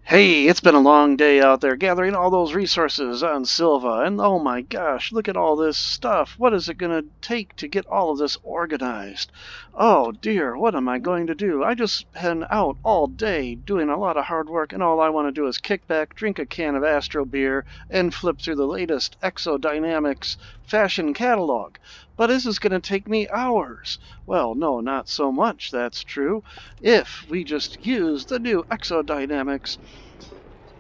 Hey, it's been a long day out there gathering all those resources on Silva, and oh my gosh, look at all this stuff. What is it going to take to get all of this organized? Oh dear, what am I going to do? I just been out all day doing a lot of hard work, and all I want to do is kick back, drink a can of Astrobeer, and flip through the latest EXO fashion catalog. But this is going to take me hours. Well, no, not so much, that's true. If we just use the new exodynamics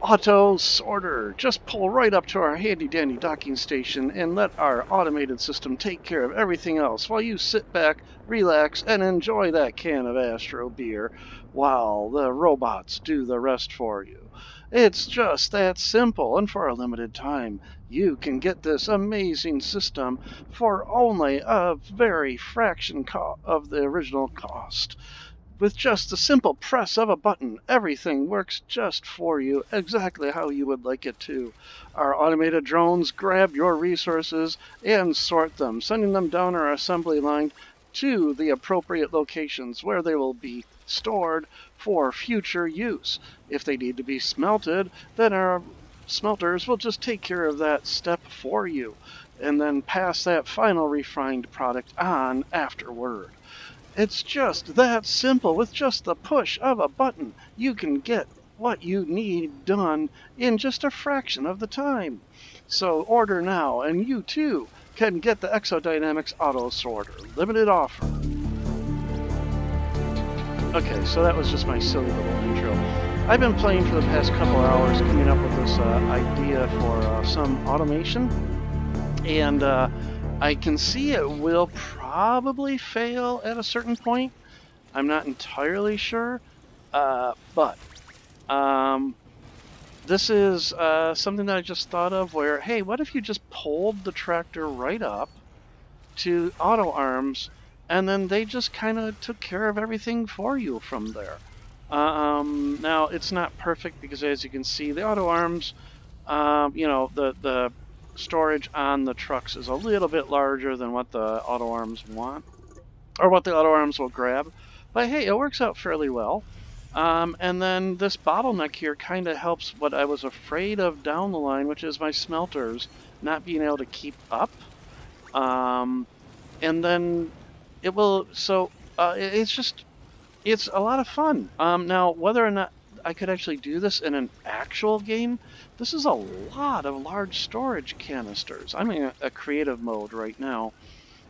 auto sorter, just pull right up to our handy dandy docking station and let our automated system take care of everything else while you sit back, relax, and enjoy that can of Astrobeer while the robots do the rest for you. It's just that simple, and for a limited time, you can get this amazing system for only a very fraction of the original cost. With just the simple press of a button, everything works just for you, exactly how you would like it to. Our automated drones grab your resources and sort them, sending them down our assembly line to the appropriate locations where they will be stored for future use. If they need to be smelted, then our smelters will just take care of that step for you and then pass that final refined product on afterward. It's just that simple. With just the push of a button, you can get what you need done in just a fraction of the time. So order now, and you too can get the Exodynamics Auto Sorter. Limited offer. Okay, so that was just my silly little intro. I've been playing for the past couple hours, coming up with this idea for some automation, and I can see it will probably fail at a certain point. I'm not entirely sure, but this is something that I just thought of where, hey, what if you just pulled the tractor right up to auto arms and then they just kind of took care of everything for you from there. Now, it's not perfect because, as you can see, the auto arms, the storage on the trucks is a little bit larger than what the auto arms want, or what the auto arms will grab. But hey, it works out fairly well. And then this bottleneck here kind of helps what I was afraid of down the line, which is my smelters not being able to keep up. And then it will, so it's a lot of fun. Now, whether or not I could actually do this in an actual game, this is a lot of large storage canisters. I'm in a creative mode right now.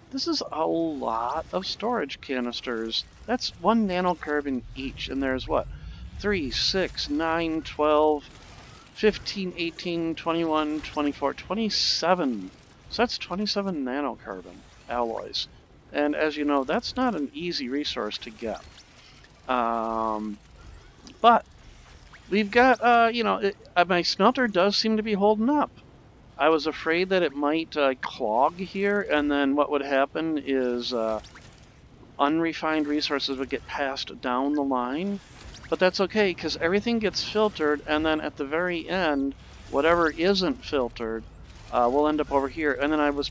This is a lot of storage canisters. That's 1 nanocarbon each, and there's what? 3, 6, 9, 12, 15, 18, 21, 24, 27. So that's 27 nanocarbon alloys. And as you know, that's not an easy resource to get. But we've got, my smelter does seem to be holding up. I was afraid that it might clog here, and then what would happen is unrefined resources would get passed down the line. But that's okay, because everything gets filtered, and then at the very end, whatever isn't filtered will end up over here. And then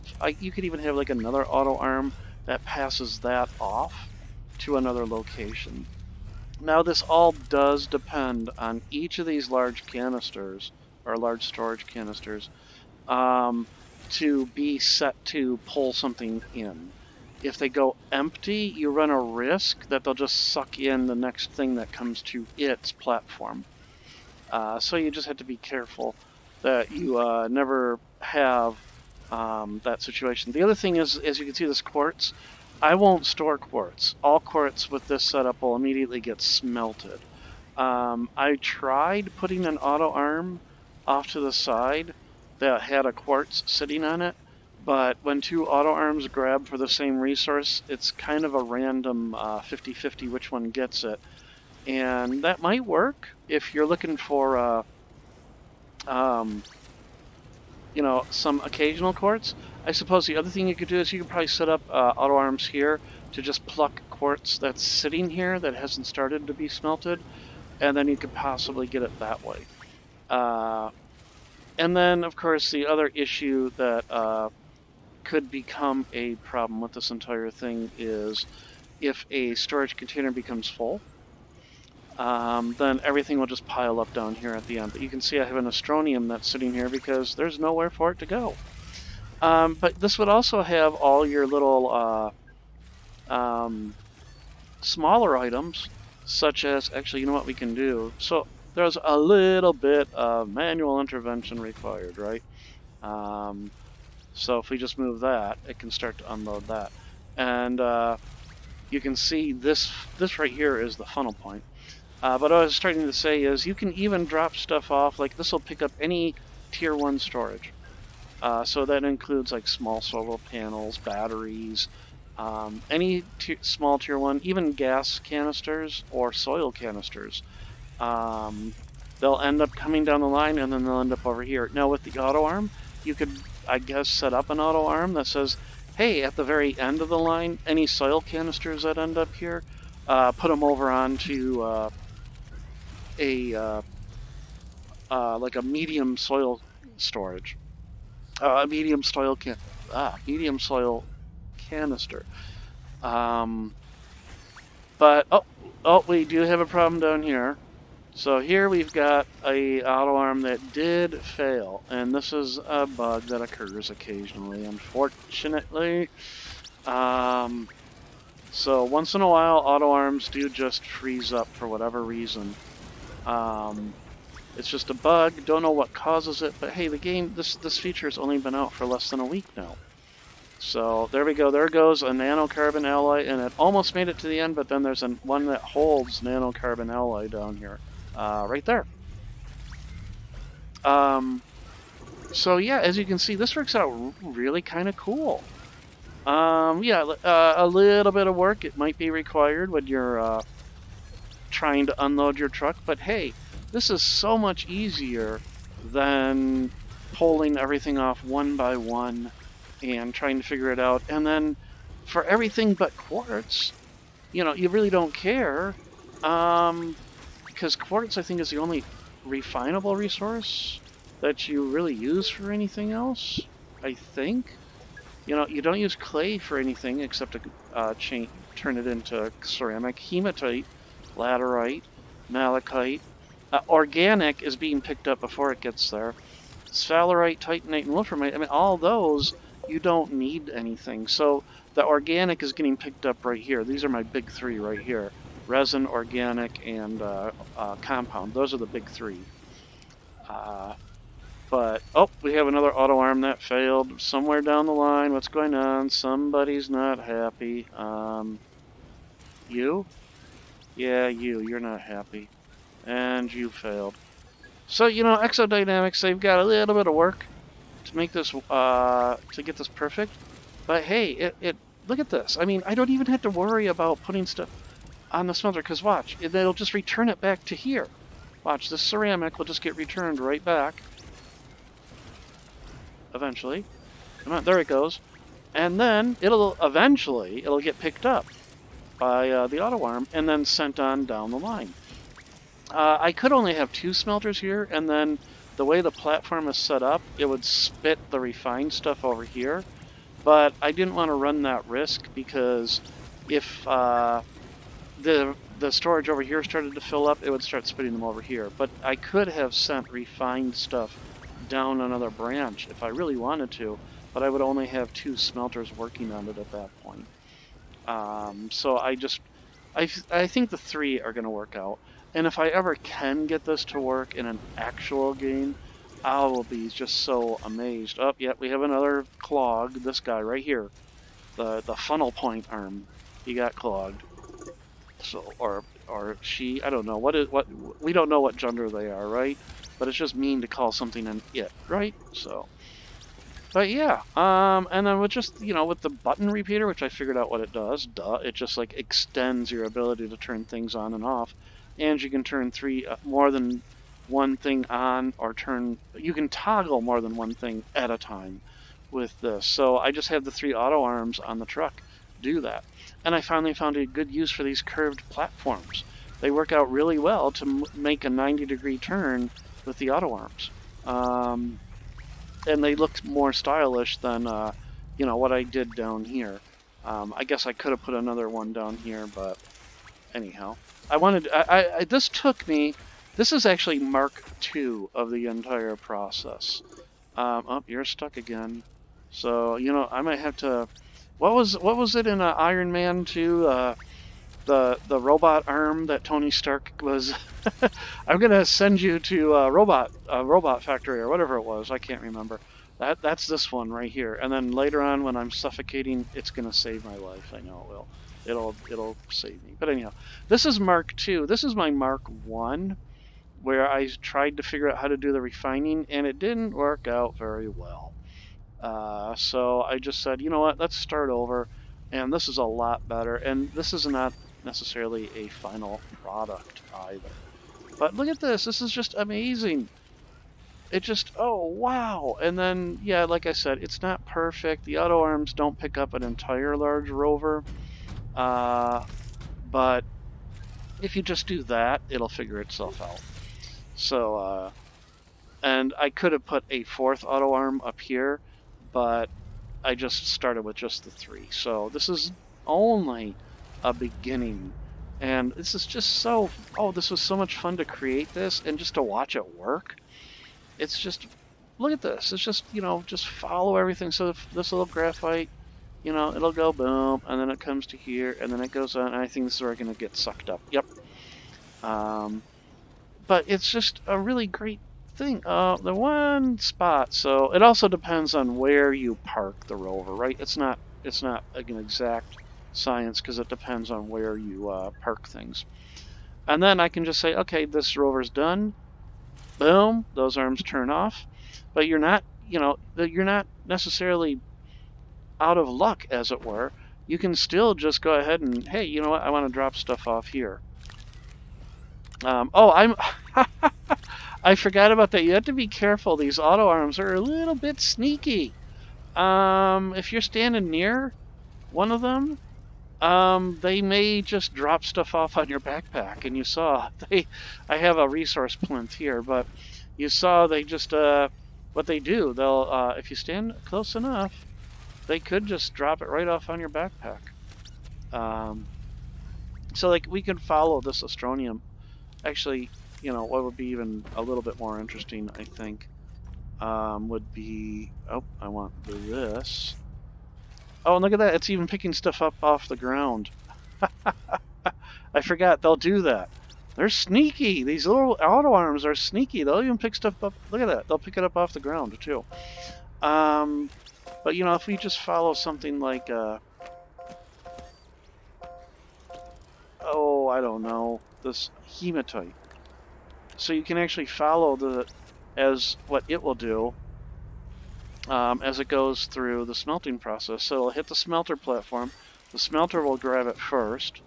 you could even have like another auto arm that passes that off to another location. Now, this all does depend on each of these large canisters, or large storage canisters, to be set to pull something in. If they go empty, you run a risk that they'll just suck in the next thing that comes to its platform. So you just have to be careful that you never have that situation. The other thing is, as you can see, this quartz, I won't store quartz. All quartz with this setup will immediately get smelted. I tried putting an auto arm off to the side that had a quartz sitting on it, but when 2 auto arms grab for the same resource, it's kind of a random 50-50 which one gets it. And that might work if you're looking for some occasional quartz. I suppose the other thing you could do is you could probably set up auto arms here to just pluck quartz that's sitting here that hasn't started to be smelted, and then you could possibly get it that way. And then, of course, the other issue that could become a problem with this entire thing is if a storage container becomes full. then everything will just pile up down here at the end. But you can see I have an Astronium that's sitting here because there's nowhere for it to go. But this would also have all your little smaller items, such as, actually, you know what we can do? So there's a little bit of manual intervention required, right? So if we just move that, it can start to unload that. And you can see this right here is the funnel point. But what I was starting to say is you can even drop stuff off, like this will pick up any tier 1 storage. So that includes like small solar panels, batteries, any small tier 1, even gas canisters or soil canisters. They'll end up coming down the line and then they'll end up over here. Now with the auto arm, you could, I guess, set up an auto arm that says, hey, at the very end of the line, any soil canisters that end up here, put them over onto like a medium soil storage, medium soil canister. But we do have a problem down here. So here we've got a auto arm that did fail, and this is a bug that occurs occasionally, unfortunately. So once in a while, auto arms do just freeze up for whatever reason. It's just a bug. Don't know what causes it, but hey, the game, this feature has only been out for less than a week now. So there we go. There goes a nanocarbon alloy, and it almost made it to the end, but then there's one that holds nanocarbon alloy down here, right there. So yeah, as you can see, this works out really kind of cool. Yeah, a little bit of work it might be required when you're trying to unload your truck, but hey, this is so much easier than pulling everything off one by one and trying to figure it out. And then for everything but quartz, you know, you really don't care, because quartz, I think, is the only refinable resource that you really use for anything else, I think. You know, you don't use clay for anything except to turn it into ceramic. Hematite, laterite, malachite. Organic is being picked up before it gets there. Sphalerite, titanite, and wolframite, I mean, all those, you don't need anything. So the organic is getting picked up right here. These are my big three right here. Resin, organic, and compound. Those are the big three. But, we have another auto arm that failed somewhere down the line. What's going on? Somebody's not happy. You? Yeah, you're not happy. And you failed. So, you know, Exodynamics, they've got a little bit of work to make this, to get this perfect. But hey, look at this. I mean, I don't even have to worry about putting stuff on the smelter, because watch, it'll just return it back to here. Watch, this ceramic will just get returned right back. Eventually. Come on, there it goes. And then it'll get picked up by the auto arm and then sent on down the line. I could only have 2 smelters here, and then the way the platform is set up, it would spit the refined stuff over here. But I didn't want to run that risk, because if the storage over here started to fill up, it would start spitting them over here. But I could have sent refined stuff down another branch if I really wanted to, but I would only have 2 smelters working on it at that point. So I think the 3 are going to work out. And if I ever can get this to work in an actual game, I will be just so amazed. We have another clog. This guy right here, the funnel point arm, he got clogged. So or she, I don't know what we don't know what gender they are, right? But it's just mean to call something an it, right? So, but yeah, and then with just, you know, with the button repeater, which I figured out what it does, it just like extends your ability to turn things on and off. And you can turn more than one thing on, or you can toggle more than one thing at a time with this. So I just have the 3 auto arms on the truck do that. And I finally found a good use for these curved platforms. They work out really well to make a 90-degree turn with the auto arms. And they look more stylish than, you know, what I did down here. I guess I could have put another one down here, but anyhow. this took me. This is actually Mark II of the entire process. Oh, you're stuck again. So you know I might have to. What was it in Iron Man 2? The robot arm that Tony Stark was. I'm gonna send you to robot factory or whatever it was. I can't remember. That's this one right here. And then later on, when I'm suffocating, it's gonna save my life. I know it will. It'll save me. But anyhow, this is Mark II. This is my Mark I, where I tried to figure out how to do the refining, and it didn't work out very well. So I just said, you know what? Let's start over. And this is a lot better. And this is not necessarily a final product either. But look at this. This is just amazing. It just, oh, wow. And then, yeah, like I said, it's not perfect. The auto arms don't pick up an entire large rover. But if you just do that, it'll figure itself out. So, and I could have put a fourth auto arm up here, but I just started with just the 3. So this is only a beginning. And this is just so, oh, this was so much fun to create this and just to watch it work. It's just, look at this. It's just, you know, just follow everything. So if this little graphite, you know, it'll go boom, and then it comes to here, and then it goes on, and I think this is where it's going to get sucked up. Yep. But it's just a really great thing. The one spot, so it also depends on where you park the rover, right? It's not like an exact science because it depends on where you park things. And then I can just say, okay, this rover's done. Boom, those arms turn off. But you're not, you know, you're not necessarily out of luck, as it were. You can still just go ahead and, hey, you know what? I want to drop stuff off here. Oh, I forgot about that. You have to be careful. These auto arms are a little bit sneaky. If you're standing near one of them, they may just drop stuff off on your backpack. And you saw, I have a resource plinth here, but you saw they just, what they do, they'll, if you stand close enough, they could just drop it right off on your backpack. So like we can follow this Astronium. Actually, you know, what would be even a little bit more interesting, I think, would be, oh, I want this. Oh, and look at that. It's even picking stuff up off the ground. I forgot. They'll do that. They're sneaky. These little auto arms are sneaky. They'll even pick stuff up. Look at that. They'll pick it up off the ground, too. But, you know, if we just follow something like, oh, I don't know, this hematite. So you can actually follow as what it will do as it goes through the smelting process. So it'll hit the smelter platform. The smelter will grab it first.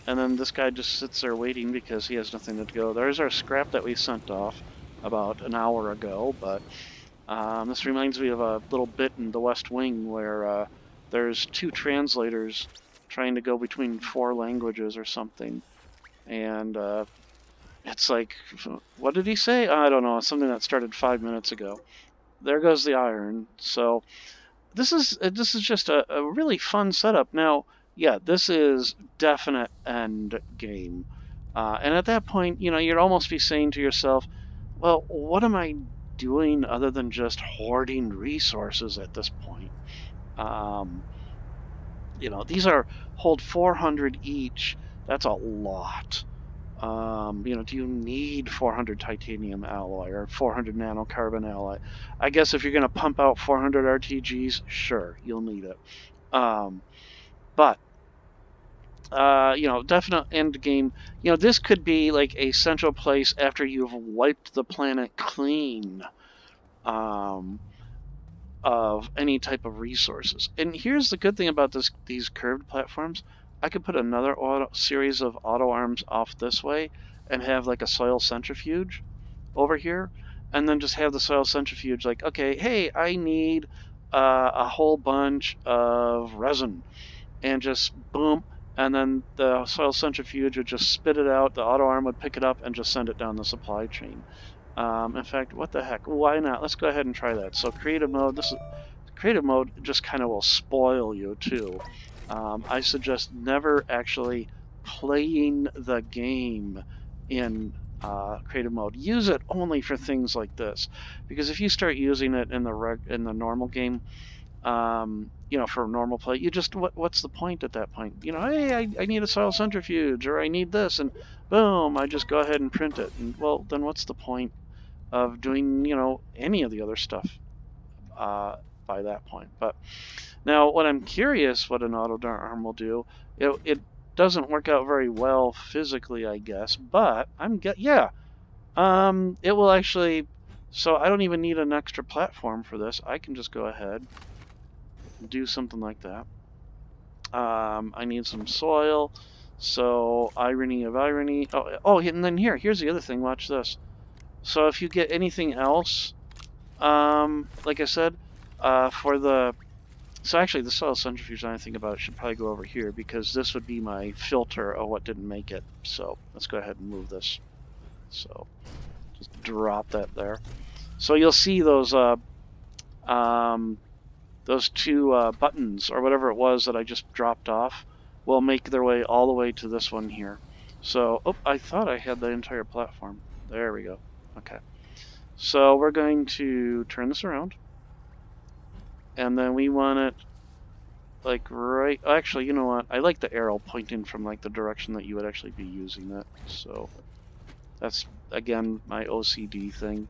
And then this guy just sits there waiting because he has nothing to go. There's our scrap that we sent off about an hour ago. But this reminds me of a little bit in the West Wing where there's 2 translators trying to go between 4 languages or something. And it's like, what did he say? I don't know. Something that started 5 minutes ago. There goes the iron. So this is just a really fun setup. Now, yeah, this is definite end game. And at that point, you know, you'd almost be saying to yourself, well, what am I doing other than just hoarding resources at this point? You know, these hold 400 each. That's a lot. You know, do you need 400 titanium alloy or 400 nanocarbon alloy? I guess if you're going to pump out 400 RTGs, sure, you'll need it. But you know, definite end game. You know, this could be like a central place after you've wiped the planet clean of any type of resources. And here's the good thing about these curved platforms. I could put another series of auto arms off this way and have like a soil centrifuge over here, and then just have the soil centrifuge like, okay, hey, I need a whole bunch of resin, and just boom, and then the soil centrifuge would just spit it out, the auto arm would pick it up and just send it down the supply chain. In fact, what the heck, why not? Let's go ahead and try that. So creative mode, creative mode just kind of will spoil you too. I suggest never actually playing the game in creative mode. Use it only for things like this, because if you start using it in the normal game, you know, for normal play, you just what's the point at that point? You know, hey, I need a soil centrifuge, or I need this, and boom, I just go ahead and print it. And well, then what's the point of doing, you know, any of the other stuff by that point? But now, what I'm curious what an auto arm will do, it doesn't work out very well physically, I guess, but yeah, it will actually. So I don't even need an extra platform for this. I can just go ahead and do something like that. I need some soil, so irony of irony. Oh, and then here's the other thing. Watch this. So if you get anything else, like I said, for the so actually the soil centrifuge, now I think about it, should probably go over here, because this would be my filter of what didn't make it. So let's go ahead and move this. So just drop that there. So you'll see those two buttons or whatever it was that I just dropped off will make their way all the way to this one here. So, oh, I thought I had the entire platform. There we go. Okay. So we're going to turn this around. And then we want it like right... Actually, you know what? I like the arrow pointing from like the direction that you would actually be using it. So that's, again, my OCD thing.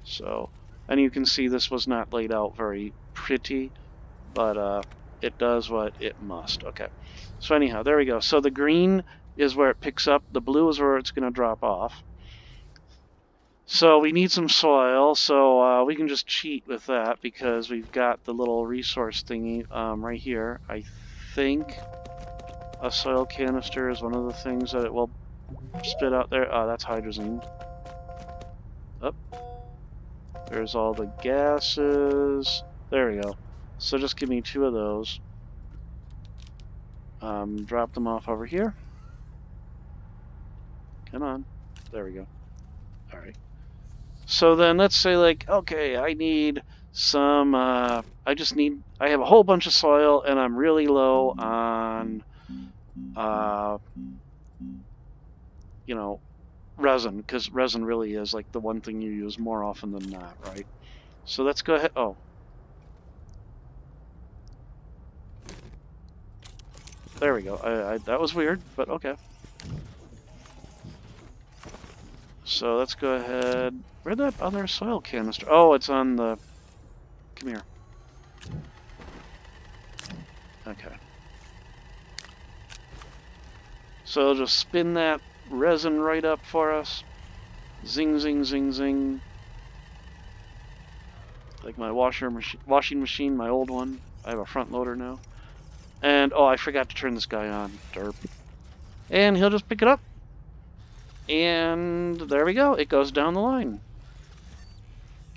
So, and you can see this was not laid out very pretty, but it does what it must. Okay. So anyhow, there we go. So the green is where it picks up. The blue is where it's going to drop off. So we need some soil, so we can just cheat with that because we've got the little resource thingy right here. I think a soil canister is one of the things that it will spit out there. Oh, that's hydrazine. Up. There's all the gases. There we go. So just give me 2 of those. Drop them off over here. Come on. There we go. Alright. So then let's say, like, okay, I need some, I have a whole bunch of soil and I'm really low on, you know, resin, because resin really is like the one thing you use more often than not, right? So let's go ahead. Oh. There we go. That was weird, but okay. So let's go ahead. Where'd that other soil canister? Oh, it's on the... Come here. Okay. So just spin that resin right up for us. Zing, zing, zing, zing. Like my washing machine, my old one. I have a front loader now. And, oh, I forgot to turn this guy on. Derp. And he'll just pick it up. And there we go. It goes down the line.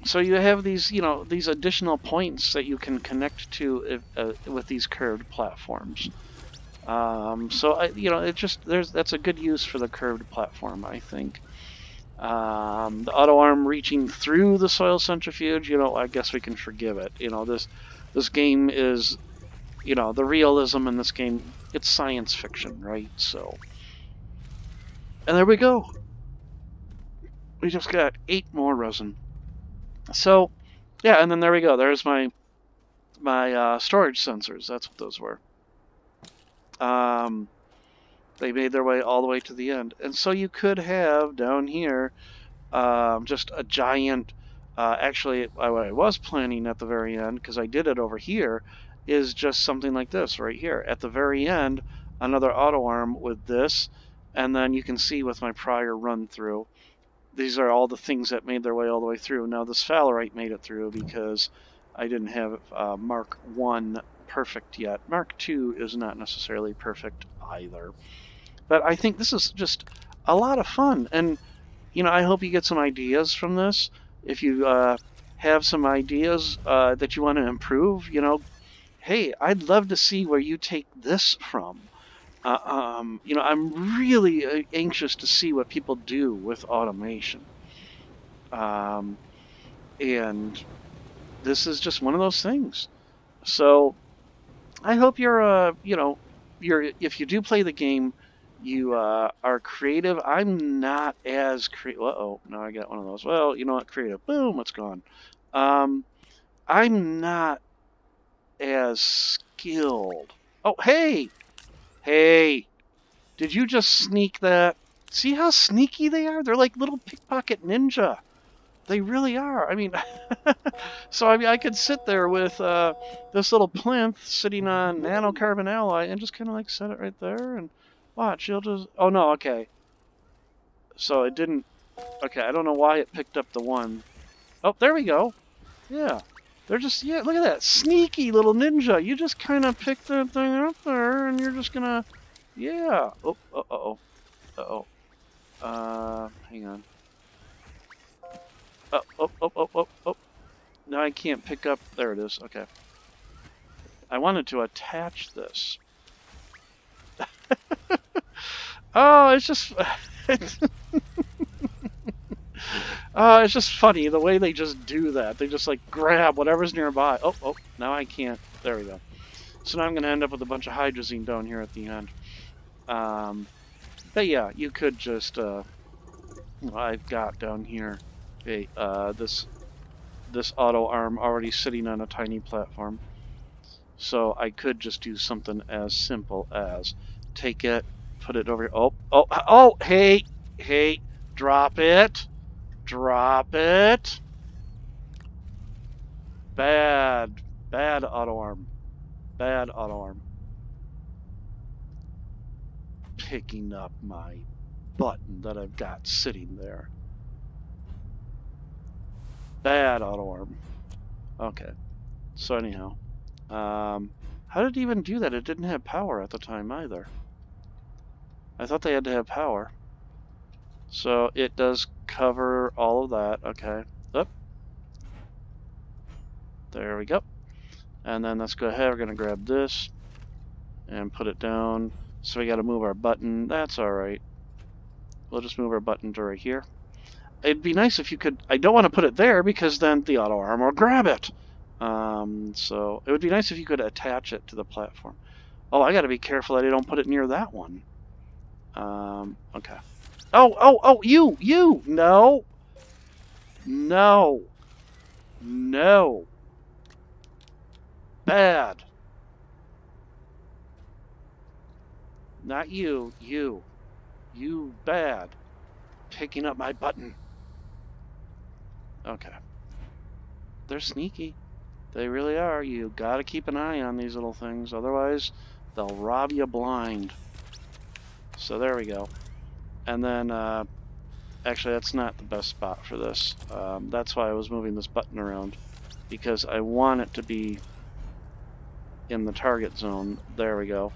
So you have these, you know, these additional points that you can connect to with these curved platforms. So you know, that's a good use for the curved platform, I think. The auto arm reaching through the soil centrifuge, you know, I guess we can forgive it. You know, this game is, you know, the realism in this game, it's science fiction, right? So, and there we go. We just got 8 more resin. So, yeah, and then there we go. There's my storage sensors. That's what those were. They made their way all the way to the end. And so you could have down here just a giant... actually, what I was planning at the very end, because I did it over here, is just something like this right here. At the very end, another auto arm with this, and then you can see with my prior run through, these are all the things that made their way all the way through. Now this Phalerite made it through because I didn't have Mark 1 perfect yet. Mark 2 is not necessarily perfect either. But I think this is just a lot of fun. And, you know, I hope you get some ideas from this. If you have some ideas that you want to improve, you know, hey, I'd love to see where you take this from. You know, I'm really anxious to see what people do with automation. And this is just one of those things. So I hope you're, you know, if you do play the game, you are creative. I'm not as creative. Uh-oh, now I got one of those. Well, you know what? Creative. Boom, it's gone. I'm not as skilled. Oh, hey! Hey! Did you just sneak that? See how sneaky they are? They're like little pickpocket ninja. They really are. I mean, so I mean, I could sit there with this little plinth sitting on nanocarbon alloy and just kind of like set it right there and watch. You'll just. Oh no, okay. So it didn't. Okay, I don't know why it picked up the one. Oh, there we go. Yeah, they're just. Yeah, look at that sneaky little ninja. You just kind of pick that thing up there, and you're just gonna. Yeah. Oh. Uh oh. Hang on. Oh. Now I can't pick up. There it is. Okay. I wanted to attach this. Oh, it's just... it's just funny the way they just do that. They just like grab whatever's nearby. Oh, now I can't. There we go. So now I'm going to end up with a bunch of hydrazine down here at the end. But yeah, you could just... I've got down here this auto arm already sitting on a tiny platform. So I could just do something as simple as take it, put it over here. Oh, hey, drop it. Bad auto arm. Bad auto arm. Picking up my button that I've got sitting there. Bad auto arm. Okay. So anyhow, how did it even do that? It didn't have power at the time either. I thought they had to have power. So it does cover all of that. Okay. Up. There we go. And then let's go ahead. We're going to grab this and put it down. So we got to move our button. That's all right. We'll just move our button to right here. It'd be nice if you could... I don't want to put it there because then the auto arm will grab it. So it would be nice if you could attach it to the platform. Oh, I got to be careful that I don't put it near that one. Okay. Oh, you! No! Bad. Not you. You bad. Picking up my button. Okay. They're sneaky. They really are. You gotta keep an eye on these little things, otherwise they'll rob you blind. So there we go. And then, actually that's not the best spot for this. That's why I was moving this button around, because I want it to be in the target zone. There we go.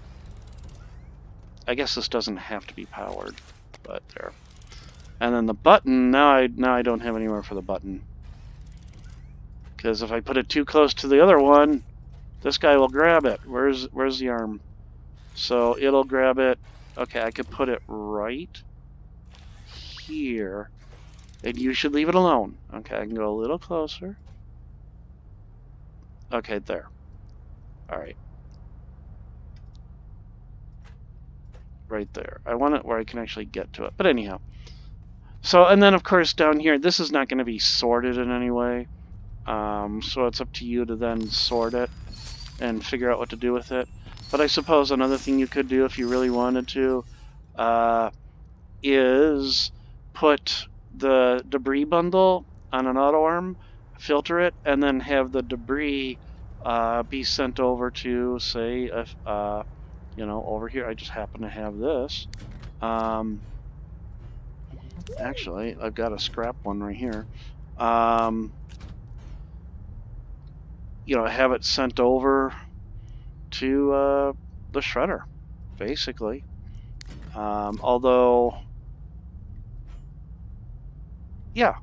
I guess this doesn't have to be powered, but there. And then the button, now I don't have anywhere for the button. Because if I put it too close to the other one, this guy will grab it. Where's the arm? So it'll grab it. Okay, I could put it right here. And you should leave it alone. Okay, I can go a little closer. Okay, there. Alright. Right there. I want it where I can actually get to it. But anyhow. So, and then of course down here, this is not going to be sorted in any way. So it's up to you to then sort it and figure out what to do with it. But I suppose another thing you could do if you really wanted to is put the debris bundle on an auto arm, filter it, and then have the debris be sent over to, say, if, you know, over here. I just happen to have this. Actually, I've got a scrap one right here. You know, have it sent over to the shredder, basically. Although, yeah,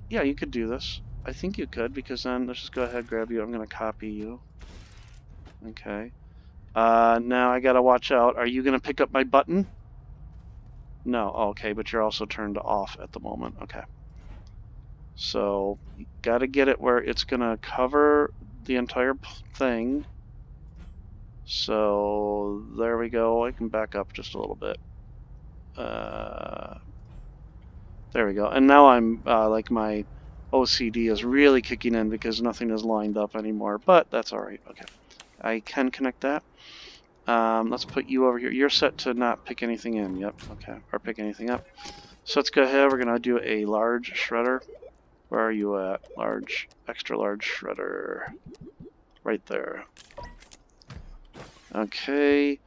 you could do this. I think you could, because then let's just go ahead and grab you. I'm going to copy you. Okay. Now I got to watch out. Are you going to pick up my button? No. Okay, but you're also turned off at the moment. Okay. So, you got to get it where it's going to cover the entire thing. So, there we go. I can back up just a little bit. There we go. And now I'm, like, my OCD is really kicking in because nothing is lined up anymore, but that's alright. Okay. I can connect that. Let's put you over here. You're set to not pick anything in. Yep. Okay. Or pick anything up. So let's go ahead. We're going to do a large shredder. Where are you at? Large, extra large shredder. Right there. Okay.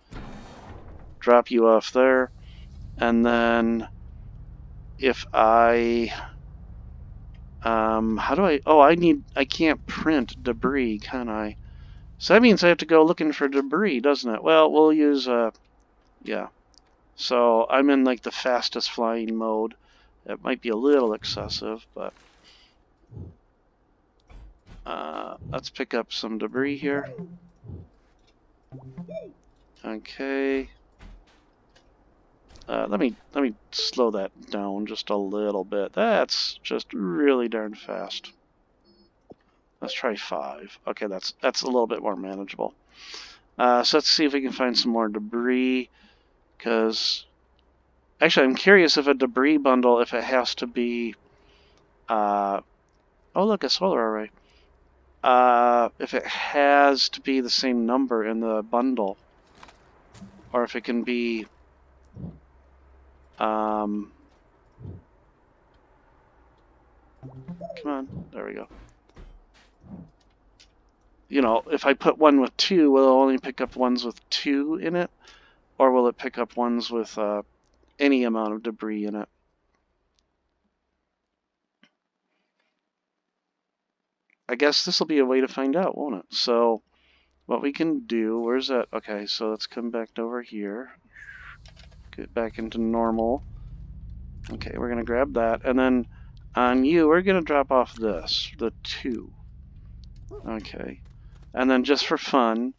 Drop you off there. And then if I... how do I... Oh, I can't print debris, can I? So that means I have to go looking for debris, doesn't it? Well, we'll use... yeah. So I'm in like the fastest flying mode. It might be a little excessive, but let's pick up some debris here. Okay. Let me slow that down just a little bit. That's just really darn fast. Let's try 5. Okay, that's a little bit more manageable. So let's see if we can find some more debris. Because actually, I'm curious if a debris bundle, if it has to be... oh, look, a solar array. If it has to be the same number in the bundle. Or if it can be... come on, there we go. You know, if I put one with 2, will it only pick up ones with 2 in it? Or will it pick up ones with any amount of debris in it? I guess this will be a way to find out, won't it? So, what we can do, where's that? Okay, so let's come back over here. Get back into normal. Okay, we're going to grab that. And then on you, we're going to drop off this, the 2. Okay. And then just for fun,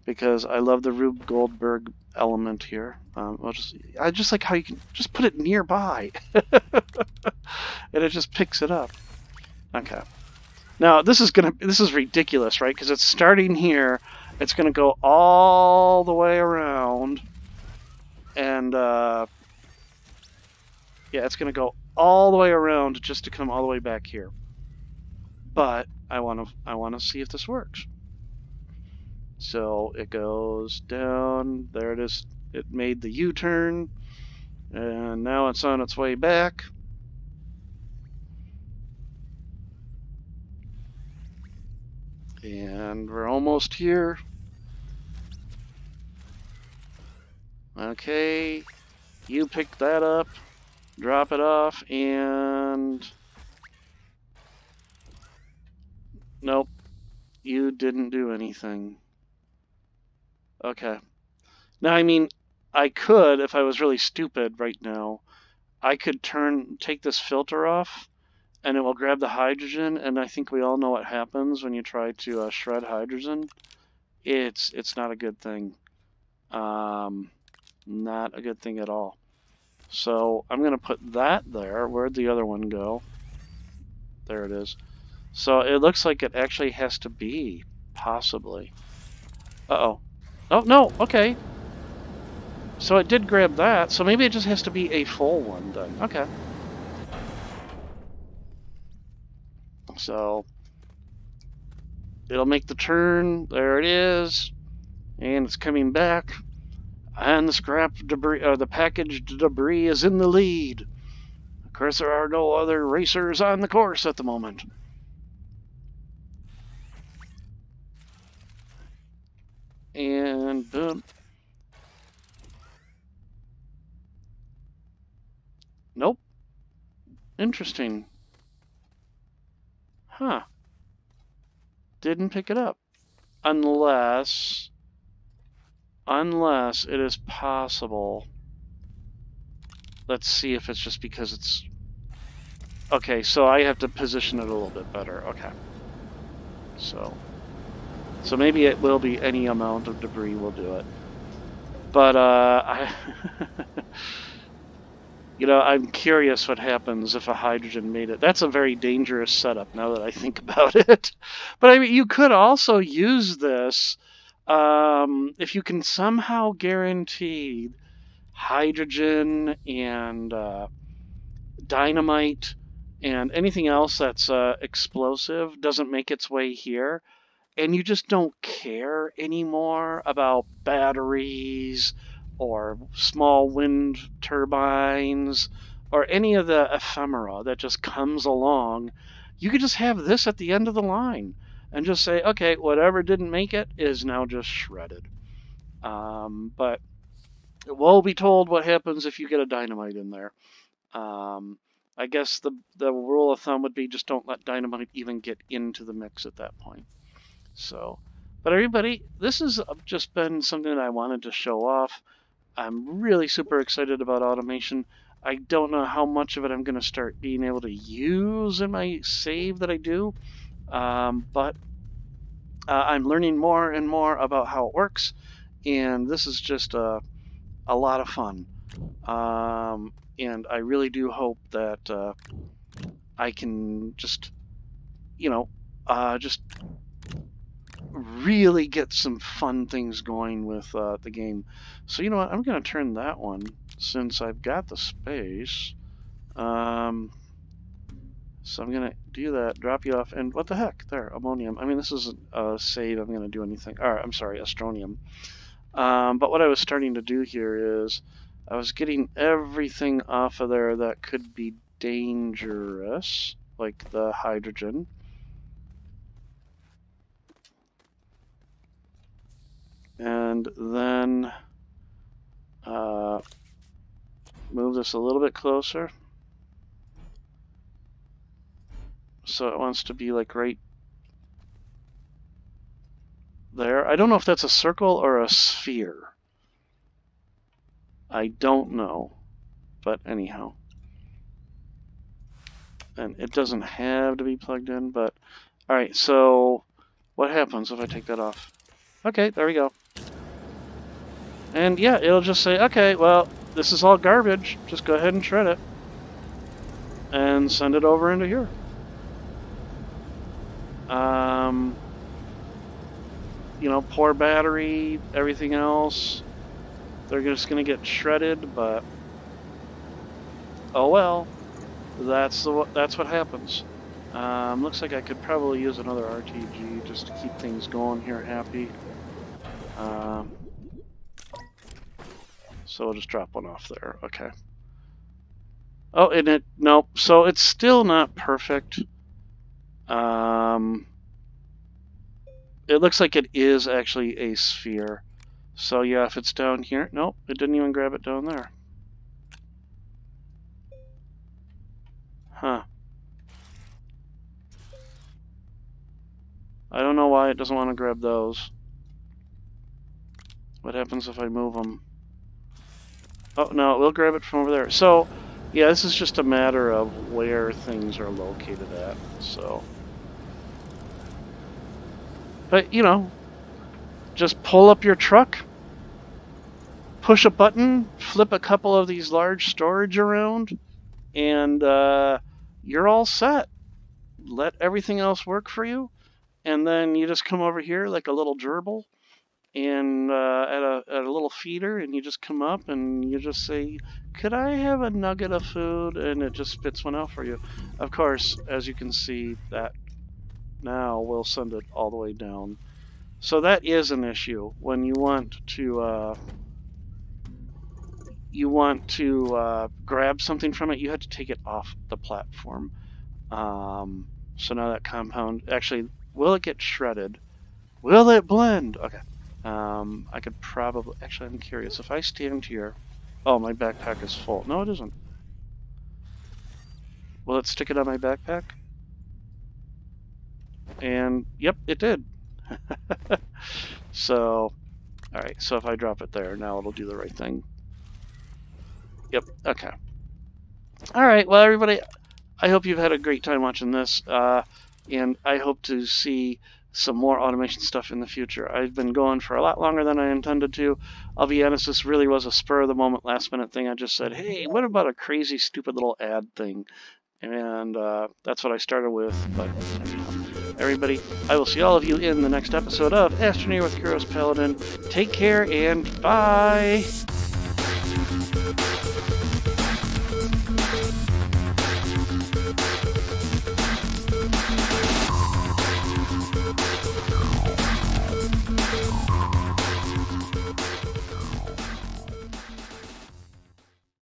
because I love the Rube Goldberg element here, I just like how you can just put it nearby. And it just picks it up. Okay. Now, this is ridiculous, right? Because it's starting here. It's going to go all the way around. And, yeah, it's going to go all the way around just to come all the way back here. But I want to see if this works. So it goes down. There it is. It made the U-turn. And now it's on its way back. And we're almost here. Okay. You pick that up. Drop it off. And... nope. You didn't do anything. Okay. Now, I mean, I could, if I was really stupid right now, I could take this filter off, and it will grab the hydrogen, and I think we all know what happens when you try to shred hydrogen. It's not a good thing. Not a good thing at all. So I'm going to put that there. Where'd the other one go? There it is. So it looks like it actually has to be, possibly. Uh-oh. Oh, no, okay. So it did grab that, so maybe it just has to be a full one then. Okay. So it'll make the turn. There it is. And it's coming back. And the scrap debris, or the packaged debris is in the lead. Of course, there are no other racers on the course at the moment. And boom. Nope. Interesting. Huh. Didn't pick it up. Unless it is possible. Let's see if it's just because it's... okay, so I have to position it a little bit better. Okay. So maybe it will be any amount of debris will do it. But, you know, I'm curious what happens if a hydrogen made it. That's a very dangerous setup now that I think about it. But, I mean, you could also use this if you can somehow guarantee hydrogen and dynamite and anything else that's explosive doesn't make its way here, and you just don't care anymore about batteries or small wind turbines or any of the ephemera that just comes along, you could just have this at the end of the line and just say, okay, whatever didn't make it is now just shredded. But woe be told what happens if you get a dynamite in there. I guess the rule of thumb would be just don't let dynamite even get into the mix at that point. So, but everybody, this has just been something that I wanted to show off. I'm really super excited about automation. I don't know how much of it I'm going to start being able to use in my save that I do, but I'm learning more and more about how it works, and this is just a lot of fun. And I really do hope that I can just, just really get some fun things going with the game. So you know what, I'm going to turn that one, since I've got the space. So I'm going to do that, drop you off, and what the heck, there, ammonium. I mean, this isn't a save I'm going to do anything, or I'm sorry, astronium. But what I was starting to do here is I was getting everything off of there that could be dangerous, like the hydrogen. And then move this a little bit closer. So it wants to be like right there. I don't know if that's a circle or a sphere. I don't know. But anyhow. And it doesn't have to be plugged in, but alright, so what happens if I take that off? Okay, there we go. And yeah, it'll just say, okay, well, this is all garbage. Just go ahead and shred it. And send it over into here. Poor battery, everything else. They're just going to get shredded, but oh well. That's what happens. Looks like I could probably use another RTG just to keep things going here happy. So I'll just drop one off there. Okay. Oh, and nope. So it's still not perfect. It looks like it is actually a sphere. So yeah, if it's down here, nope, it didn't even grab it down there. Huh. I don't know why it doesn't want to grab those. What happens if I move them? Oh, no, it will grab it from over there. So, yeah, this is just a matter of where things are located at, so. But, just pull up your truck, push a button, flip a couple of these large storage around, and you're all set. Let everything else work for you, and then you just come over here like a little gerbil, and at a little feeder, and you just come up and you just say, could I have a nugget of food? And it just spits one out for you. Of course, as you can see, that now will send it all the way down. So that is an issue when you want to grab something from it. You have to take it off the platform. So now that compound, actually, will it get shredded? Will it blend? Okay. I could probably, actually, I'm curious. If I stand here, oh, my backpack is full. No, it isn't. Will it stick it on my backpack? And, yep, it did. So, alright, so if I drop it there, now it'll do the right thing. Yep, okay. Alright, well, everybody, I hope you've had a great time watching this, and I hope to see some more automation stuff in the future. I've been going for a lot longer than I intended to. I'll be honest, this really was a spur-of-the-moment, last-minute thing. I just said, hey, what about a crazy, stupid little ad thing? And that's what I started with. But anyhow, everybody, I will see all of you in the next episode of Astroneer with Kuros Paladin. Take care, and bye!